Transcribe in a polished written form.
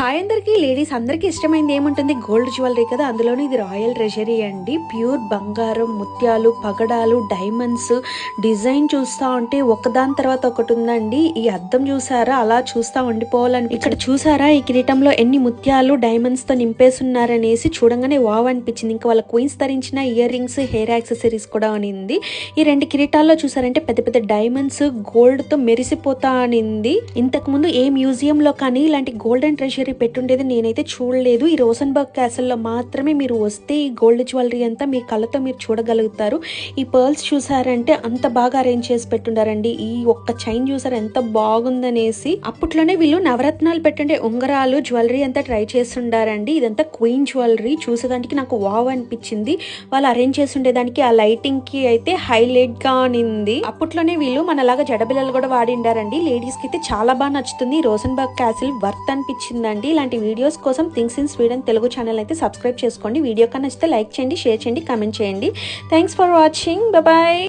Hi అందరికీ ladies అందరికీ ఇష్టమైంది ఏముంటుంది గోల్డ్ జ్యువెలరీ కదా. అందులోనే ఇది రాయల్ ట్రెజరీ అండి. ప్యూర్ బంగారం, ముత్యాలు, పగడాలు, డైమండ్స్ డిజైన్ చూస్తా ఉంటే ఒకదాని తర్వాత ఒకటి ఉందండి. ఈ అద్దం చూసారా, అలా చూస్తా ఉండిపోవాలని. ఇక్కడ చూసారా ఈ కిరీటంలో ఎన్ని ముత్యాలు డైమండ్స్ తో నింపేస్తున్నారనేసి చూడంగానే వావ్ అనిపించింది. ఇంకా వాళ్ళ క్వీన్స్ ధరించిన ఇయర్ రింగ్స్, హెయిర్ యాక్సెసరీస్ కూడా అనింది. ఈ రెండు కిరీటాల్లో చూసారంటే పెద్ద పెద్ద డైమండ్స్ గోల్డ్ తో మెరిసిపోతా అనింది. ఇంతకు ముందు ఏ మ్యూజియం లో కానీ ఇలాంటి గోల్డెన్ ట్రెజరీ పెట్టుండేది నేనైతే చూడలేదు. ఈ రోసన్బర్గ్ క్యాసల్లో మాత్రమే మీరు వస్తే ఈ గోల్డ్ జ్యువెలరీ అంతా మీ కళ్ళతో మీరు చూడగలుగుతారు. ఈ పర్ల్స్ చూసారంటే అంత బాగా అరేంజ్ చేసి పెట్టుండారండి. ఈ ఒక్క చైన్ చూసారు ఎంత బాగుందనేసి. అప్పట్లోనే వీళ్ళు నవరత్నాలు పెట్టండి ఉంగరాలు జ్యువెలరీ అంతా ట్రై చేస్తుండారండి. ఇదంతా క్వీన్ జ్యువెలరీ చూసేదానికి నాకు వావ్ అనిపించింది. వాళ్ళు అరేంజ్ చేసి ఉండేదానికి ఆ లైటింగ్ కి అయితే హైలైట్ గా అనింది. అప్పట్లోనే వీళ్ళు మనలాగా జడబిల్లలు కూడా వాడిండారండి. లేడీస్ కి అయితే చాలా బాగా నచ్చుతుంది. రోసన్బర్గ్ క్యాసిల్ వర్త్ అనిపించింది. ఇలాంటి వీడియోస్ కోసం things in Sweden Telugu channel అయితే సబ్స్క్రైబ్ చేసుకోండి. వీడియో కన్నా నచ్చితే లైక్ చేయండి, షేర్ చేయండి, కామెంట్ చేయండి. Thanks for watching. బాయ్.